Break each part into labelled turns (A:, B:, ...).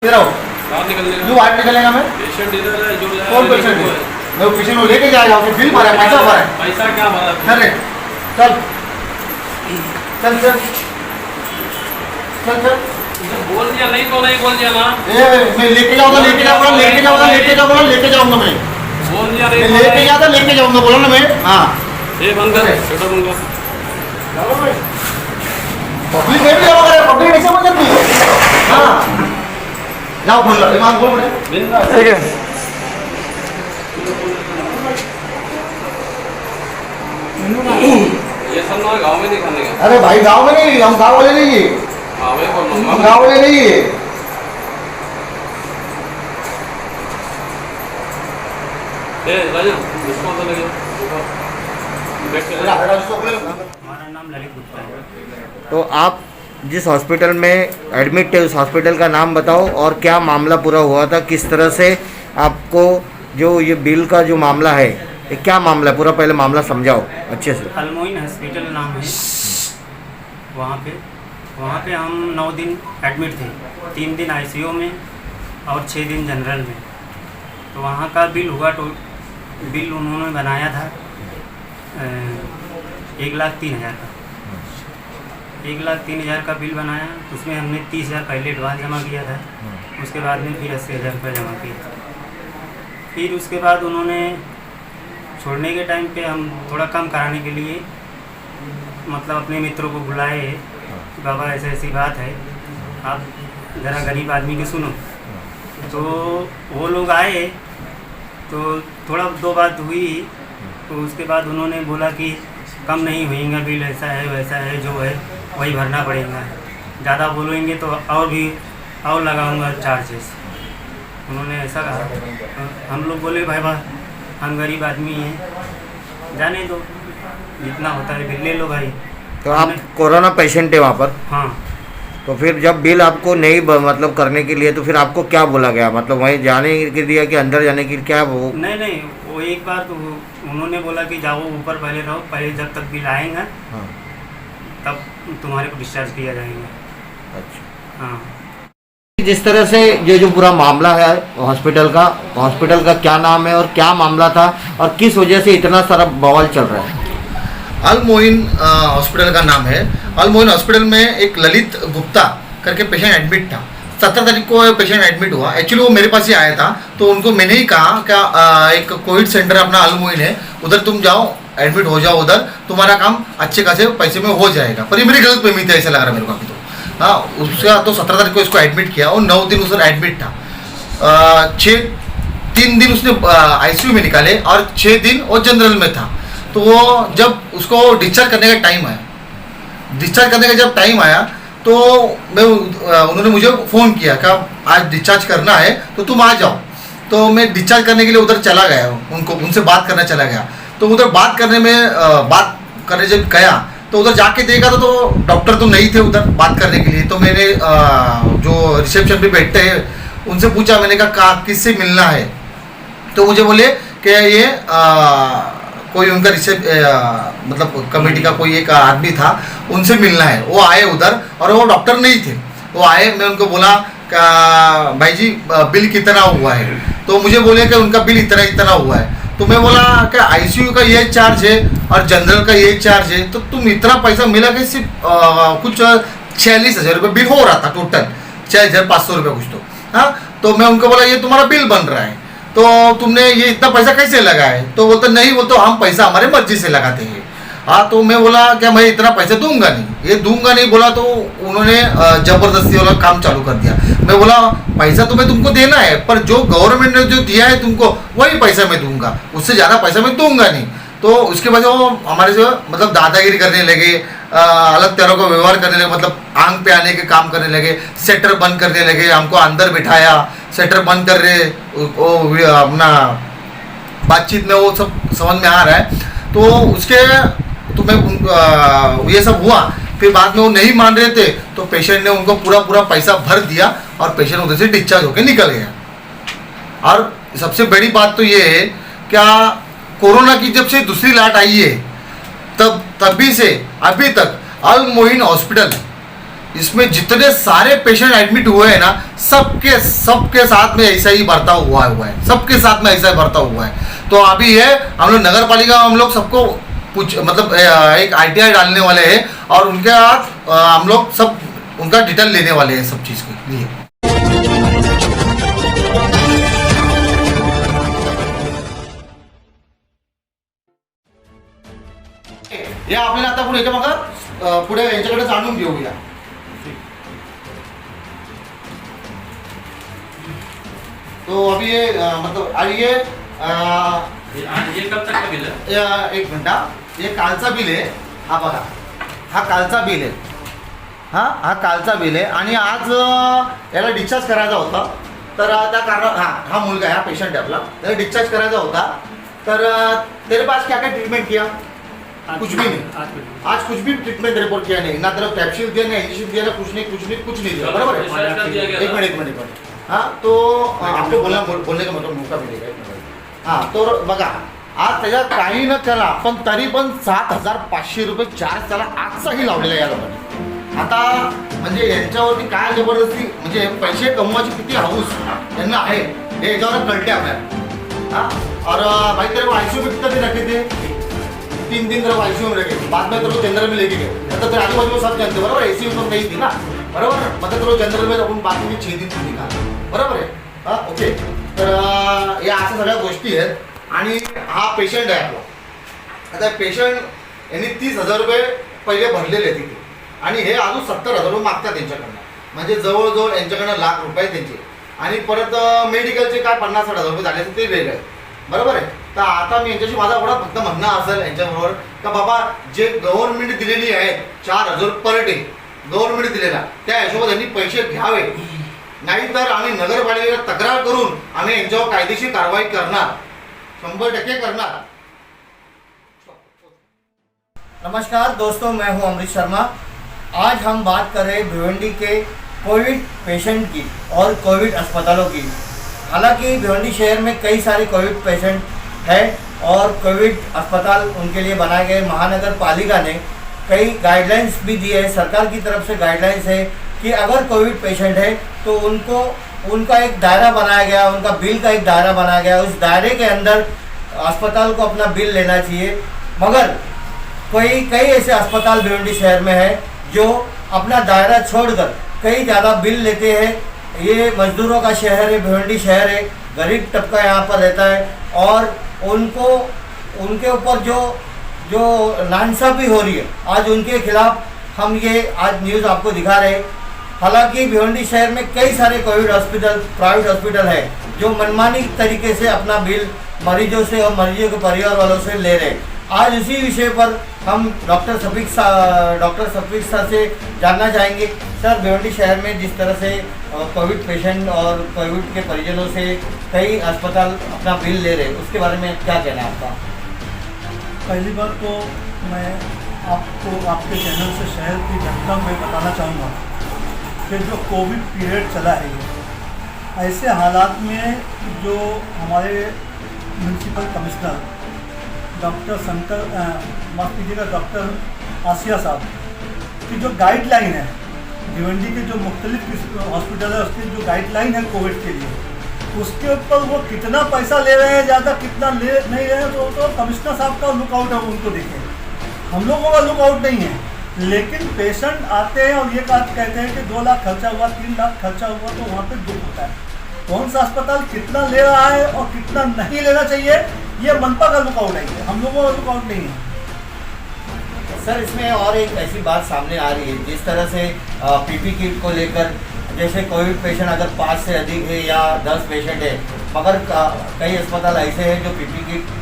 A: क्यों बाहर निकलेगा? मैं
B: पेशेंट इधर है जो
A: कौन पेशेंट है? मैं पेशेंट को लेके जाएगा, फिर बिल भरा है, पैसा भरा है।
B: पैसा क्या भरा?
A: अरे चल चल चल चल चल
B: बोल दिया नहीं तो नहीं बोल दिया ना।
A: मैं लेके जाऊंगा, लेके जाऊंगा, लेके जाऊंगा, लेके जाऊंगा, लेके जाऊंगा। मैं
B: बोल दिया
A: मैं
B: नहीं
A: लेके जाता, लेके जाऊंगा, बोला ना मैं। हाँ
B: ये बंद कर, छोटा बंद कर।
A: पब्लिक में भी जाओ, पब्लिक ऐसे मत करती। हाँ जाओ, बोल लो, दिमाग बोल रहे।
B: ठीक है। ये सब ना गांव में नहीं खाने का।
A: अरे भाई गांव में नहीं, हम गांव वाले नहीं है।
B: हाँ वही बोल रहा
A: हम
B: हूँ।
A: गांव वाले नहीं है।
B: राजन इसको तो लगे।
C: हमारा नाम ललित गुप्ता है।
D: तो आप जिस हॉस्पिटल में एडमिट थे उस हॉस्पिटल का नाम बताओ और क्या मामला पूरा हुआ था, किस तरह से आपको जो ये बिल का जो मामला है ये क्या मामला है, पूरा पहले मामला समझाओ अच्छे से।
C: अलमोइन हॉस्पिटल नाम है। वहाँ पे हम 9 दिन एडमिट थे, 3 दिन आईसीयू में और 6 दिन जनरल में। तो वहाँ का बिल हुआ, तो बिल उन्होंने बनाया था 1,03,000 का। 1,03,000 का बिल बनाया, उसमें हमने 30,000 पहले एडवांस जमा किया था। उसके बाद में फिर 80,000 रुपये जमा किया। फिर उसके बाद उन्होंने छोड़ने के टाइम पे हम थोड़ा कम कराने के लिए मतलब अपने मित्रों को बुलाए कि बाबा ऐसी ऐसी बात है, आप ज़रा गरीब आदमी की सुनो। तो वो लोग आए, तो थोड़ा 2 बात हुई। तो उसके बाद उन्होंने बोला कि कम नहीं होएगा बिल, ऐसा है वैसा है, जो है वही भरना पड़ेगा, ज़्यादा बोलेंगे तो और लगाऊंगा चार्जेस। उन्होंने ऐसा कहा। तो हम लोग बोले भाई हम गरीब आदमी हैं, जाने दो, जितना होता है बिल ले लो भाई।
D: तो आप कोरोना पेशेंट है वहाँ पर?
C: हाँ।
D: तो फिर जब बिल आपको नहीं मतलब करने के लिए, तो फिर आपको क्या बोला गया, मतलब वहीं जाने के लिए कि अंदर जाने के लिए क्या वो?
C: नहीं, वो एक बार तो उन्होंने बोला कि जाओ ऊपर पहले रहो, पहले जब तक बिल आएगा
D: हाँ।
C: तब तुम्हारे को डिस्चार्ज किया जाएगा।
D: अच्छा।
C: हाँ।
D: जिस तरह से ये जो पूरा मामला है हॉस्पिटल का क्या नाम है और क्या मामला था और किस वजह से इतना सारा बवाल चल रहा है?
A: अल मोइन हॉस्पिटल का नाम है। अल मोइन हॉस्पिटल में एक ललित गुप्ता करके पेशेंट एडमिट था। 17 तारीख को पेशेंट एडमिट हुआ। एक्चुअली वो मेरे पास ही आया था, तो उनको मैंने ही कहा क्या एक कोविड सेंटर अपना अल मोइन है, उधर तुम जाओ, एडमिट हो जाओ, उधर तुम्हारा काम अच्छे खासे पैसे में हो जाएगा। पर ये मेरी गलत फहमी थी, ऐसा लग रहा है मेरे को अभी तो। हाँ, उसका तो 17 तारीख को इसको एडमिट किया और 9 दिन उसने एडमिट था। 3 दिन उसने आईसीयू में निकाले और 6 दिन वो जनरल में था। तो वो जब उसको डिस्चार्ज करने का टाइम आया, तो उन्होंने मुझे फ़ोन किया कि आज डिस्चार्ज करना है तो तुम आ जाओ। तो मैं डिस्चार्ज करने के लिए उधर चला गया, उनसे बात करने चला गया। तो उधर बात करने जब गया तो उधर जाके देखा तो डॉक्टर तो नहीं थे उधर बात करने के लिए। तो मैंने जो रिसेप्शन पे बैठते हैं उनसे पूछा, मैंने कहा किससे मिलना है? तो मुझे बोले कि ये कोई उनका मतलब कमेटी का कोई एक आदमी था, उनसे मिलना है। वो आए उधर और वो डॉक्टर नहीं थे। वो आए, मैं उनको बोला भाई जी बिल कितना हुआ है? तो मुझे बोले कि उनका बिल इतना हुआ है। तो मैं बोला कि आईसीयू का ये चार्ज है और जनरल का ये चार्ज है, तो तुम इतना पैसा मिला कि सिर्फ कुछ 46,000 रुपये बिल हो रहा था टोटल, 6,500 रुपये कुछ तो। हाँ, तो मैं उनको बोला ये तुम्हारा बिल बन रहा है, तो तुमने ये इतना पैसा कैसे लगा है? तो बोलते नहीं, वो तो हम पैसा हमारे मर्जी से लगाते हैं। हाँ, तो मैं बोला क्या मैं इतना पैसा दूंगा नहीं बोला। तो उन्होंने जबरदस्ती वाला काम चालू कर दिया। मैं बोला पैसा तुम्हें तुमको देना है, पर जो गवर्नमेंट ने जो दिया है तुमको वही पैसा मैं दूंगा, उससे ज़्यादा पैसा मैं दूंगा नहीं। तो उसके बाद वो हमारे से मतलब दादागिरी करने लगे, अलग तरह का व्यवहार करने लगे, मतलब आंग पे आने के काम करने लगे, सेटर बंद करने लगे, हमको अंदर बिठाया, सेटर बंद कर रहे, वो अपना बातचीत में वो सब समझ में आ रहा है। तो उसके तो मैं ये सब हुआ। फिर बाद में वो नहीं मान रहे थे, तो पेशेंट ने उनको पूरा पैसा भर दिया और पेशेंट उधर से डिस्चार्ज होकर निकल गया। और सबसे बड़ी बात तो ये है, क्या कोरोना की जब से दूसरी लाट आई है तभी से अभी तक अल मोइन हॉस्पिटल इसमें जितने सारे पेशेंट एडमिट हुए हैं ना, सबके साथ में ऐसा ही बर्ताव हुआ है, सबके साथ में ऐसा ही बर्ताव हुआ है। तो अभी है हम लोग नगर पालिका हम लोग सबको मतलब एक ITI डालने वाले हैं और उनके साथ हम लोग सब उनका डिटेल लेने वाले हैं सब चीज़ के लिए। या आपल्याला आता पुढे बघा पुढे यांच्याकडे जाणून घेऊया। तो अभी ये मतलब अभी ये
B: कब तक का बिल है?
A: एक मिनिट, ये कालचा बिल आहे, हा बघा, हा कालचा बिल आहे, हा कालचा बिल आहे आणि आज याला डिस्चार्ज करायचा होता। तर त्या कारण हा मुलगा आहे, हा पेशंट आहे आपला, त्याला डिस्चार्ज करायचा होता। तर तेरे पास क्या क्या ट्रीटमेंट किया? कुछ भी नहीं, आज कुछ भी ट्रीटमेंट रिपोर्ट किया नहीं, ना तेरा कैप्सूल दिया, ना इंजेक्शन दिया, ना कुछ नहीं दिया, बराबर है? एक मिनट। हाँ, तो आपको बोलने का मतलब मौका मिलेगा। हाँ, तो बघा आज त्याच्या काही न करा पण तरी पण 7,500 रुपये चार्ज त्याला आजचाही लावलेला या लोकांनी। आता म्हणजे यांच्यावरती काय जबरदस्ती, म्हणजे पैसे कमवायची किती हाऊस यांना आहे हे याच्यावर कळते आपल्याला। हाँ, और भाई तेरे को ICU में कितना दिन रखे थे? 3 दिन तेरे को ICU में रखे, बाद में तेरे को जनरल में लेके गए। मतलब तेरे आजू बाजू सब जानते बराबर, ACU तो नहीं थी ना, बराबर। मतलब तेरे को जनरल में आपण बाकी 6 दिन तुम्ही निघाला, बरोबर आहे? हां, ओके। तर या अशा सगळ्या गोष्टी आहेत आणि हा पेशंट आहे आपला। आता पेशंट यांनी 30,000 रुपये पहिले भरलेले तिथे आणि हे अजून 70,000 रुपये मागतात त्यांच्याकडनं, म्हणजे जवळजवळ यांच्याकडनं लाख रुपये त्यांचे आणि परत मेडिकलचे काय 50-60,000 रुपये झाले ते वेगळे, बरोबर आहे? तर आता मी यांच्याशी माझा एवढा फक्त म्हणणं असेल यांच्याबरोबर का बाबा जे गव्हर्नमेंट दिलेली आहे 4,000 पर डे गव्हर्नमेंट दिलेला, त्या हिशोबात त्यांनी पैसे घ्यावे, नाहीतर आम्ही नगरपालिकेला तक्रार करून आम्ही यांच्यावर कायदेशीर कारवाई करणार, 100% करणार।
D: नमस्कार दोस्तों, मैं हूं अमृत शर्मा। आज हम बात कर रहे हैं भिवंडी के कोविड पेशेंट की और कोविड अस्पतालों की। हालांकि भिवंडी शहर में कई सारे कोविड पेशेंट हैं और कोविड अस्पताल उनके लिए बनाए गए। महानगर पालिका ने कई गाइडलाइंस भी दिए हैं, सरकार की तरफ से गाइडलाइंस है कि अगर कोविड पेशेंट है तो उनको उनका एक दायरा बनाया गया, उनका बिल का एक दायरा बनाया गया, उस दायरे के अंदर अस्पताल को अपना बिल लेना चाहिए। मगर कई ऐसे अस्पताल भिवंडी शहर में है जो अपना दायरा छोड़कर कई ज़्यादा बिल लेते हैं। ये मजदूरों का शहर है, भिवंडी शहर है, गरीब तबका यहाँ पर रहता है और उनके ऊपर जो नाइंसाफ़ी हो रही है, आज उनके खिलाफ हम ये आज न्यूज़ आपको दिखा रहे हैं। हालांकि भिवंडी शहर में कई सारे कोविड हॉस्पिटल, प्राइवेट हॉस्पिटल है जो मनमानी तरीके से अपना बिल मरीजों से और मरीजों के परिवार वालों से ले रहे हैं। आज इसी विषय पर हम डॉक्टर सफीक सर से जानना चाहेंगे। सर, भिवंडी शहर में जिस तरह से कोविड पेशेंट और कोविड के परिजनों से कई अस्पताल अपना बिल ले रहे हैं, उसके बारे में क्या कहना है आपका?
E: पहली बात तो मैं आपको आपके चैनल से शहर की जनता को बताना चाहूँगा कि जो कोविड पीरियड चला है, ऐसे हालात में जो हमारे म्यूनसिपल कमिश्नर डॉक्टर माफ़ कीजिएगा डॉक्टर आसिया साहब की जो गाइडलाइन है, भिवंडी के जो मुख्तलिफ हॉस्पिटल है उसकी जो गाइडलाइन है कोविड के लिए, उसके ऊपर वो कितना पैसा ले रहे हैं, ज़्यादा कितना ले नहीं रहे हैं, तो कमिश्नर साहब का लुकआउट है, उनको देखें। हम लोगों का लुकआउट नहीं है, लेकिन पेशेंट आते हैं और ये बात कहते हैं कि 2 लाख खर्चा हुआ, 3 लाख खर्चा हुआ, तो वहाँ पे दुख होता है। कौन सा अस्पताल कितना ले रहा है और कितना नहीं लेना चाहिए, ये मनपा का लुकआउट है, हम लोगों का लुकआउट नहीं है।
D: सर, इसमें और एक ऐसी बात सामने आ रही है, जिस तरह से पीपी किट को लेकर, जैसे कोविड पेशेंट अगर 5 से अधिक है या 10 पेशेंट है, मगर कई अस्पताल ऐसे हैं जो पीपी किट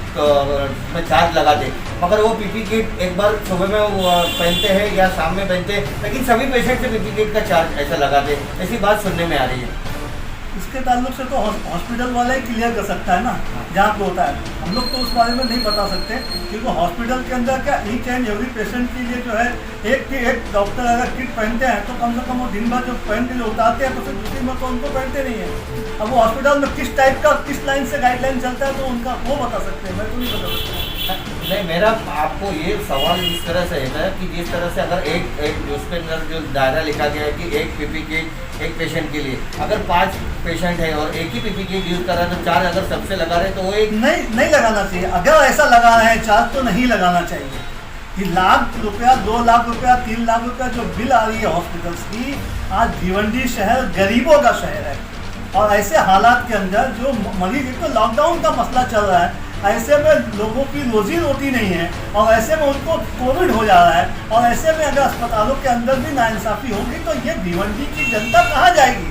D: में चार्ज लगाते, मगर वो पीपी किट एक बार सुबह में वो पहनते हैं या शाम में पहनते हैं, लेकिन सभी पेशेंट से पीपी किट का चार्ज ऐसा लगाते, ऐसी बात सुनने में आ रही है।
E: इसके ताल्लुक से तो हॉस्पिटल वाला ही क्लियर कर सकता है ना, जहाँ पे होता है। हम लोग तो उस बारे में नहीं बता सकते, क्योंकि हॉस्पिटल के अंदर क्या ईच एंड एवरी पेशेंट के लिए जो है एक डॉक्टर अगर किट पहनते हैं तो कम से कम वो दिन भर जो पहन के जो उतारते हैं तो फिर दूसरी में तो उनको पहनते नहीं है। अब वो हॉस्पिटल में किस टाइप का किस लाइन से गाइडलाइन चलता है तो उनका वो बता सकते हैं, मैं तो नहीं बता सकता।
D: नहीं, मेरा आपको ये सवाल इस तरह से है कि जिस तरह से अगर एक उसके अंदर जो दायरा लिखा गया है कि एक पीपी किट एक पेशेंट के लिए, अगर 5 पेशेंट है और एक ही पीपी किट यूज़ कर रहा है तो 4 अगर सबसे लगा रहे तो वो एक
E: नहीं लगाना चाहिए। अगर ऐसा लगा रहे हैं 4 तो नहीं लगाना चाहिए। ये लाख रुपया, 2 लाख रुपया, 3 लाख रुपया जो बिल आ रही है हॉस्पिटल्स की, आज भिवंडी शहर गरीबों का शहर है। और ऐसे हालात के अंदर जो मरीज, एक तो लॉकडाउन का मसला चल रहा है, ऐसे में लोगों की रोजी रोटी नहीं है और ऐसे में उनको कोविड हो जा रहा है, और ऐसे में अगर अस्पतालों के अंदर भी नाइंसाफ़ी होगी तो ये भिवंडी की जनता कहाँ जाएगी।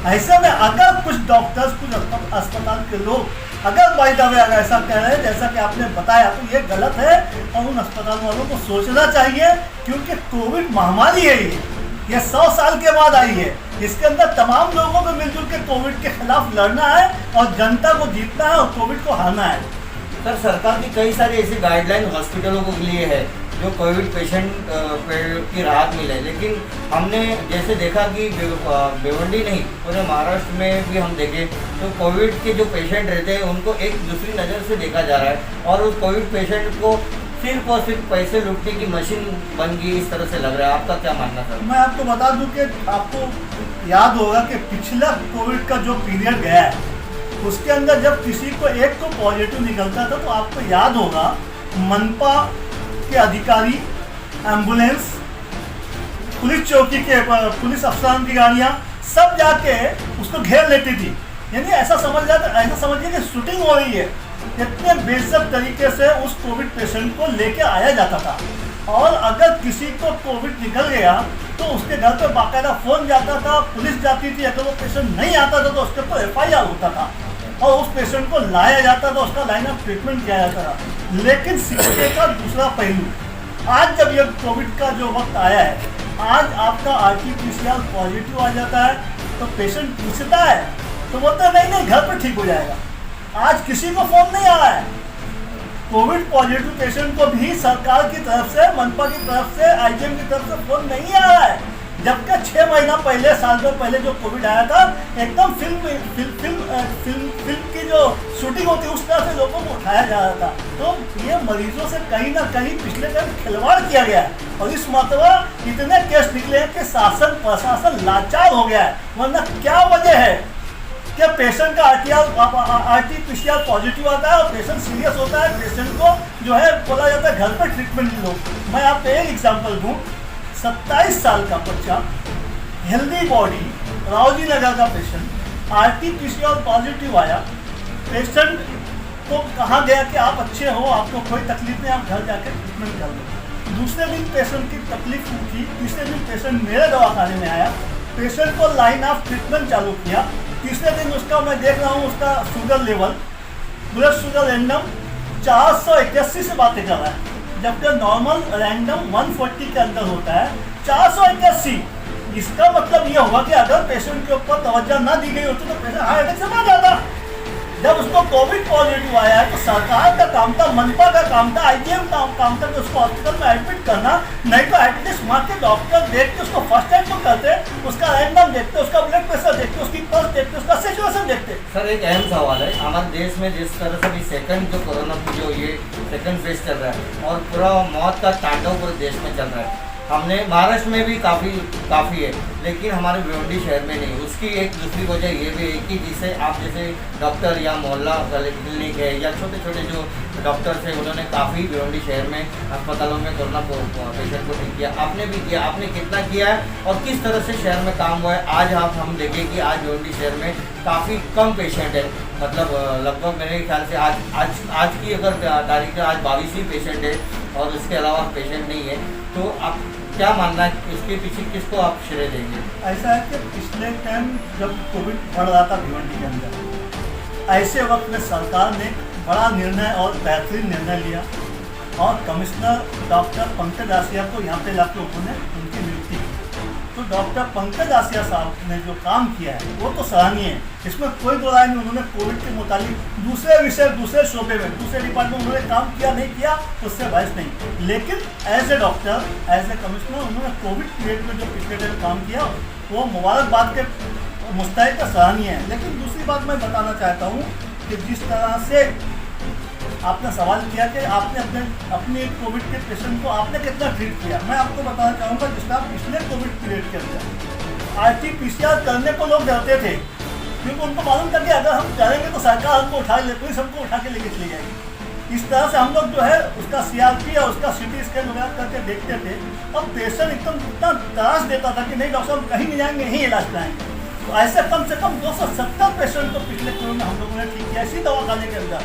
E: ऐसे में अगर कुछ डॉक्टर्स, कुछ अस्पताल के लोग अगर बाय द वे अगर ऐसा कह रहे हैं जैसा कि आपने बताया, तो ये गलत है और उन अस्पताल वालों को सोचना चाहिए, क्योंकि कोविड महामारी है ये 100 साल के बाद आई है। इसके अंदर तमाम लोगों को मिलजुल के कोविड के खिलाफ लड़ना है और जनता को जीतना है और कोविड को हारना है।
D: सर, सरकार की कई सारी ऐसी गाइडलाइन हॉस्पिटलों को लिए है जो कोविड पेशेंट की राहत मिले, लेकिन हमने जैसे देखा कि भिवंडी नहीं पूरे महाराष्ट्र में भी हम देखें तो कोविड के जो पेशेंट रहते हैं उनको एक दूसरी नज़र से देखा जा रहा है और उस कोविड पेशेंट को सिर्फ और सिर्फ पैसे लूटने की मशीन बन गई, इस तरह से लग रहा है। आपका क्या मानना सर?
E: मैं आपको बता दूं कि आपको याद होगा कि पिछला कोविड का जो पीरियड गया है उसके अंदर जब किसी को एक तो पॉजिटिव निकलता था तो आपको याद होगा मनपा के अधिकारी, एम्बुलेंस, पुलिस चौकी के पुलिस अफसरान की गाड़ियाँ सब जाके उसको घेर लेती थी। यानी ऐसा समझिए कि शूटिंग हो रही है। इतने बेइज्जत तरीके से उस कोविड पेशेंट को लेके आया जाता था और अगर किसी को कोविड निकल गया तो उसके घर पे बाकायदा फ़ोन जाता था, पुलिस जाती थी। अगर वो पेशेंट नहीं आता था तो उसके ऊपर FIR होता था और उस पेशेंट को लाया जाता था, उसका लाइन ऑफ ट्रीटमेंट किया जाता था। लेकिन सिक्के का दूसरा पहलू, आज जब ये कोविड का जो वक्त आया है, आज आपका RT-PCR पॉजिटिव आ जाता है तो पेशेंट पूछता है तो बोलता है नहीं घर पर ठीक हो जाएगा। आज किसी को फ़ोन नहीं आ रहा है। कोविड पॉजिटिव पेशेंट को भी सरकार की तरफ से, मनपा की तरफ से, IGM की तरफ से फ़ोन नहीं आ रहा है। जबकि 6 महीना पहले, साल भर पहले जो कोविड आया था, एकदम फिल्म की जो शूटिंग होती है उस तरह से लोगों को उठाया जा रहा था। तो ये मरीजों से कहीं ना कहीं पिछले टाइम खिलवाड़ किया गया है और इस मरतबा इतने केस निकले हैं कि शासन प्रशासन लाचार हो गया है। वरना क्या वजह है कि पेशेंट का RT-PCR पॉजिटिव आता है और पेशेंट सीरियस होता है, पेशेंट को जो है बोला जाता है घर पर ट्रीटमेंट लो। मैं आपको एक एग्जांपल दूं, 27 साल का बच्चा, हेल्दी बॉडी, रावजी नगर का पेशेंट, RT-PCR पॉजिटिव आया। पेशेंट को कहा गया कि आप अच्छे हो, आपको कोई तकलीफ नहीं, आप घर जाकर ट्रीटमेंट कर लो। दूसरे दिन पेशेंट की तकलीफ थी, तीसरे दिन पेशेंट मेरे दवाखाने में आया, पेशेंट को लाइन ऑफ ट्रीटमेंट चालू किया। तीसरे दिन उसका मैं देख रहा हूँ उसका sugar level, blood sugar random 481 से बातें कर रहा है, जबकि नॉर्मल रैंडम 140 के अंदर होता है। 481, इसका मतलब ये होगा कि अगर पेशेंट के ऊपर तवज्जो ना दी गई होती तो पेशेंट हार्ट अटैक से मर जाता। जब उसको कोविड पॉजिटिव आया है तो सरकार का काम था, मनपा का काम था, IGM का काम था कि उसको हॉस्पिटल में एडमिट करना, नहीं तो एटलीस्ट वहाँ के डॉक्टर देख के उसको फर्स्ट एड तो करते, उसका रैंडम देखते, उसका ब्लड प्रेशर देखते, उसकी पल्स देखते, उसका सिचुएशन देखते।
D: सर, एक अहम सवाल है, हमारे देश में जिस तरह से भी सेकंड जो कोरोना की जो ये सेकंड फेज चल रहा है और पूरा मौत का तांडव पूरे देश में चल रहा है, हमने महाराष्ट्र में भी काफ़ी है, लेकिन हमारे भिवंडी शहर में नहीं। उसकी एक दूसरी वजह ये भी है कि जिसे आप जैसे डॉक्टर या मोहल्ला क्लिनिक है या छोटे छोटे जो डॉक्टर्स हैं उन्होंने काफ़ी भिवंडी शहर में अस्पतालों में कोरोना पेशेंट को ठीक किया। आपने भी किया, आपने कितना किया है और किस तरह से शहर में काम हुआ है? आज हम देखें कि आज भिवंडी शहर में काफ़ी कम पेशेंट है, मतलब लगभग मेरे ख्याल से आज की अगर तारीख है, आज 22 ही पेशेंट है और उसके अलावा पेशेंट नहीं है। तो आप क्या मानना है, इसके पीछे किसको आप श्रेय देंगे?
E: ऐसा है कि पिछले टाइम जब कोविड बढ़ रहा था भिवंडी के अंदर, ऐसे वक्त में सरकार ने बड़ा निर्णय और बेहतरीन निर्णय लिया और कमिश्नर डॉक्टर पंकज आसिया को यहाँ पे लाकर उन्होंने उनकी नियुक्ति की। तो डॉक्टर पंकज आसिया साहब ने जो काम किया है वो तो सराहनीय है, इसमें कोई दो राय नहीं। उन्होंने कोविड के मुताबिक दूसरे विषय, दूसरे शोबे में, दूसरे डिपार्टमेंट में उन्होंने काम किया नहीं किया उससे बहस नहीं, लेकिन as a doctor, as a commissioner उन्होंने कोविड पीरियड में जो पिछले टाइम काम किया वो मुबारकबाद के मुस्तहिक का सराहनीय है। लेकिन दूसरी बात मैं बताना चाहता हूँ कि जिस तरह से आपने सवाल किया कि आपने अपने कोविड के पेशेंट को आपने कितना ट्रीट किया। मैं आपको बताना चाहूँगा जिसका पिछले कोविड पीरियड के अंदर RT-PCR करने को लोग डरते थे, क्योंकि उनको मालूम था कि अगर हम करेंगे तो सरकार हमको पुलिस हमको उठा के लेके चली जाएगी। इस तरह से हम लोग जो है उसका CRP और उसका CT स्कैन वगैरह करके देखते थे, और पेशेंट एकदम इतना त्रास देता था कि नहीं डॉक्टर साहब कहीं नहीं जाएंगे, यहीं इलाज कराएंगे। तो ऐसे कम से कम 270 पेशेंट को पिछले कोविड में हम लोगों ने ठीक किया इसी दवाखाने के अंदर,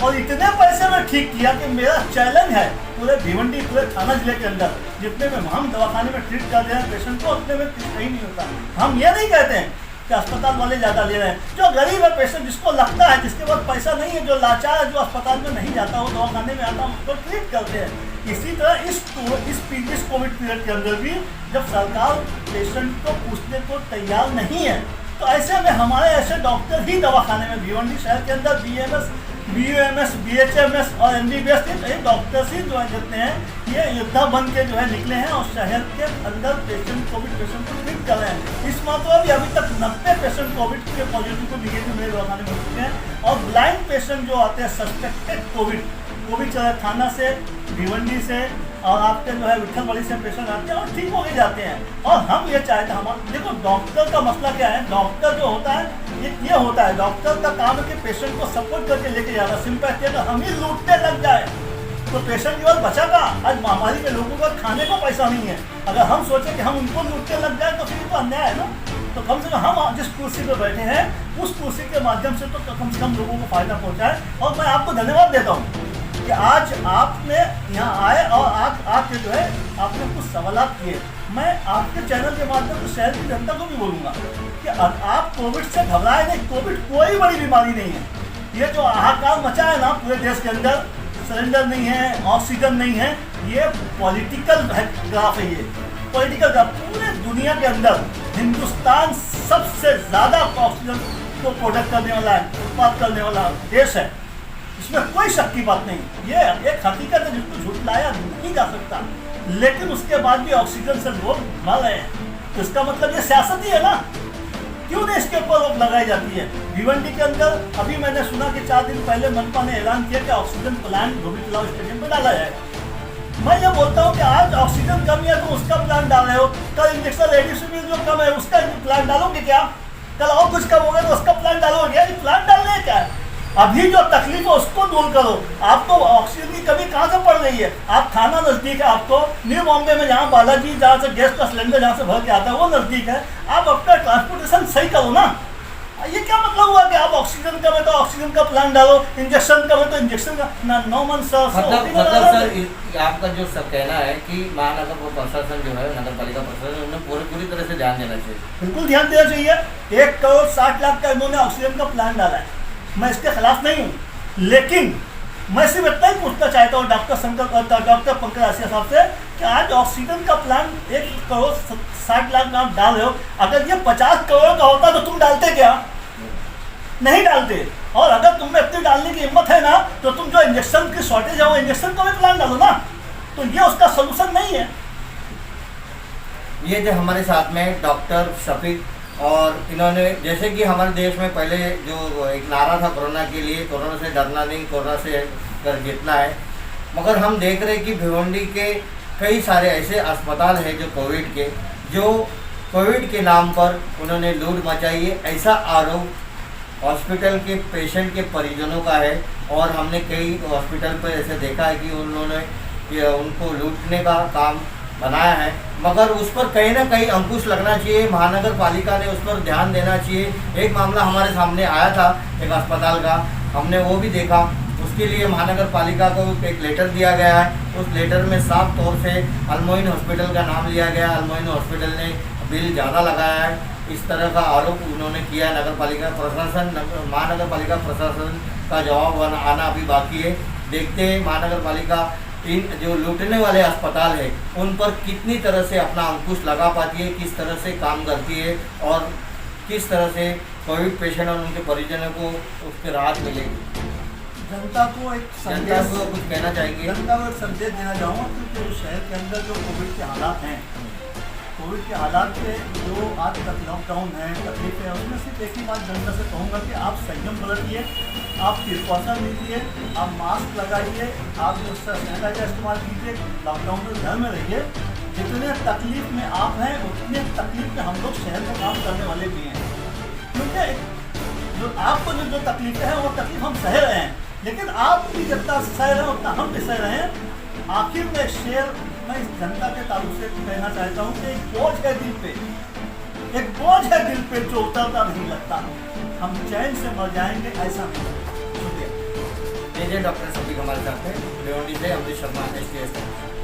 E: और इतने पैसे में ठीक किया कि मेरा चैलेंज है पूरे भिवंडी पूरे थाना जिले के अंदर जितने में हम दवाखाने में ट्रीट कर दे रहे हैं पेशेंट को, उतने में कहीं नहीं होता। हम ये नहीं कहते हैं कि अस्पताल वाले ज़्यादा ले रहे हैं, जो गरीब है पेशेंट जिसको लगता है, जिसके पास पैसा नहीं है, जो लाचार है, जो अस्पताल में नहीं जाता वो दवाखाने में आता है, उसको ट्रीट करते हैं। इसी तरह इस कोविड पीरियड के अंदर भी जब सरकार पेशेंट को पूछने को तैयार नहीं है, तो ऐसे में हमारे ऐसे डॉक्टर ही दवाखाने में भिवंडी शहर के अंदर BMS, BUMS, BHMS और MBBS ये डॉक्टर्स ही जो है जितने हैं ये योद्धा बन के जो है निकले हैं और शहर के अंदर कोविड पेशेंट को ट्रीट कर रहे हैं। इस मात्रा भी अभी तक 90 पेशेंट कोविड के पॉजिटिव को निगेटिव मेरे दवाखाने में हो चुके हैं, और ब्लाइंड पेशेंट जो आते हैं सस्पेक्टेड कोविड वो भी थाना से, भिवंडी से और आपके जो है विठलवाड़ी से पेशेंट आते हैं और ठीक हो के जाते हैं। और हम ये चाहते हैं, हमारा देखो डॉक्टर का मसला क्या है, डॉक्टर जो होता है ये होता है, डॉक्टर का काम है कि पेशेंट को सपोर्ट करके लेके जाना। सिंपैथी अगर हम ही लूटने लग जाए तो पेशेंट केवल बचा का। आज महामारी में लोगों का खाने को पैसा नहीं है, अगर हम सोचें कि हम उनको लूटने लग जाए तो फिर तो अन्याय है ना। तो कम से कम हम जिस कुर्सी पर बैठे हैं उस कुर्सी के माध्यम से तो कम से कम लोगों को फायदा पहुँचाए। और मैं आपको धन्यवाद देता हूँ कि आज आपने यहाँ आए और आके जो है आपने कुछ सवाल किए। मैं आपके चैनल के माध्यम से शहर की जनता को भी बोलूँगा कि आप कोविड से घबराए नहीं, कोविड कोई बड़ी बीमारी नहीं है। ये जो हाहाकार मचा है ना पूरे देश के अंदर, सिलेंडर नहीं है, ऑक्सीजन नहीं है, ये पॉलिटिकल ग्राफ है। ये पॉलिटिकल ग्राफ पूरे दुनिया के अंदर हिंदुस्तान सबसे ज़्यादा ऑक्सीजन को प्रोडक्ट करने वाला है, उत्पाद करने वाला देश है, इसमें कोई शक की बात नहीं। ये एक हकीकत है जिसको झुठलाया नहीं जा सकता, लेकिन उसके बाद भी ऑक्सीजन से लोग मर रहे हैं, तो इसका मतलब ये सियासत ही है ना। क्यों नहीं इसके ऊपर रोक लगाई जाती है। भिवंडी के अंदर अभी मैंने सुना कि 4 दिन पहले मनपा ने ऐलान किया कि ऑक्सीजन प्लांट धोबी तलाव स्टेडियम पर डाला जाएगा। मैं ये बोलता हूँ कि आज ऑक्सीजन कम है तो उसका प्लांट डाल रहे हो, कल इंजेक्शन रेमडेसिविर जो कम है उसका प्लांट डालोगे क्या, कल और कुछ कम होगा तो उसका प्लांट डालोगे क्या। प्लांट डालने है क्या, अभी जो तकलीफ है उसको दूर करो। आपको ऑक्सीजन की कमी कहाँ से पड़ रही है, आप थाना नज़दीक है, आपको न्यू बॉम्बे में जहाँ बालाजी जहाँ से गैस का सिलेंडर जहाँ से भर के आता है वो नज़दीक है, आप अपना ट्रांसपोर्टेशन सही करो ना। ये क्या मतलब हुआ कि आप ऑक्सीजन कम है तो ऑक्सीजन का प्लान डालो, इंजेक्शन कम है तो इंजेक्शन का ना। नो मन सर,
D: मतलब सर आपका जो सब कहना है कि महानगर प्रशासन जो है, नगर पालिका प्रशासन, उन्हें पूरी तरह से ध्यान देना चाहिए।
E: बिल्कुल ध्यान देना चाहिए। 1,60,00,000 का इन्होंने ऑक्सीजन का प्लान डाला है, मैं इसके खिलाफ नहीं हूँ, लेकिन मैं सिर्फ इतना ही पूछना चाहता हूँ डॉक्टर पंकज आसिया साहब से कि आज ऑक्सीजन का प्लान 1,60,00,000 आप डाल रहे हो, अगर ये 50 करोड़ का होता तो तुम डालते क्या, नहीं डालते। और अगर तुम्हें इतनी डालने की हिम्मत है ना तो तुम जो इंजेक्शन की शॉर्टेज है वो इंजेक्शन का भी प्लान डालो ना, तो ये उसका सोल्यूशन नहीं है।
D: ये जो हमारे साथ में डॉक्टर शफीक, और इन्होंने जैसे कि हमारे देश में पहले जो एक नारा था कोरोना के लिए, कोरोना से डरना नहीं, कोरोना से कर जीतना है, मगर हम देख रहे हैं कि भिवंडी के कई सारे ऐसे अस्पताल हैं जो कोविड के नाम पर उन्होंने लूट मचाई है, ऐसा आरोप हॉस्पिटल के पेशेंट के परिजनों का है। और हमने कई हॉस्पिटल पर ऐसे देखा है कि उन्होंने उनको लूटने का काम बनाया है, मगर उस पर कहीं ना कहीं अंकुश लगना चाहिए। महानगर पालिका ने उस पर ध्यान देना चाहिए। एक मामला हमारे सामने आया था एक अस्पताल का, हमने वो भी देखा, उसके लिए महानगर पालिका को एक लेटर दिया गया है। उस लेटर में साफ तौर से अलमोइन हॉस्पिटल का नाम लिया गया। अलमोइन हॉस्पिटल ने बिल ज़्यादा लगाया है, इस तरह का आरोप उन्होंने किया। नगर पालिका प्रशासन, महानगर पालिका प्रशासन का जवाब आना अभी बाकी है। देखते हैं महानगर पालिका इन जो लूटने वाले अस्पताल है उन पर कितनी तरह से अपना अंकुश लगा पाती है, किस तरह से काम करती है और किस तरह से कोविड पेशेंट और उनके परिजनों को उसके राहत मिलेगी।
E: जनता को एक
D: जनता
E: संदेश,
D: को कुछ कहना चाहेंगे?
E: जनता को एक संदेश देना चाहूँगा क्योंकि शहर के अंदर जो कोविड के हालात हैं, कोविड के हालात पे जो आज तक लॉकडाउन है, तकलीफ है, उसमें सिर्फ एक ही बात जनता से कहूँगा कि आप संयम बरतिए, आप प्रिकॉशन लीजिए, आप मास्क लगाइए, आप जो सैनिटाइजर इस्तेमाल कीजिए, लॉकडाउन में घर में रहिए। जितने तकलीफ में आप हैं उतने तकलीफ में हम लोग शहर में काम करने वाले भी हैं, क्योंकि जो आपको जो तकलीफें हैं वो तकलीफ हम सह रहे हैं, लेकिन आप भी जितना सह रहे हैं उतना हम भी सह रहे हैं। आखिर में शेर मैं इस जनता के ताल्लुक से कहना चाहता हूँ कि एक बोझ है दिल पे, एक बोझ है दिल पे जो उतरता नहीं लगता, हम चैन से मर जाएंगे ऐसा नहीं। शुक्रिया।
D: डॉक्टर सभी हमारे साथ हैं, अमृत शर्मा STS।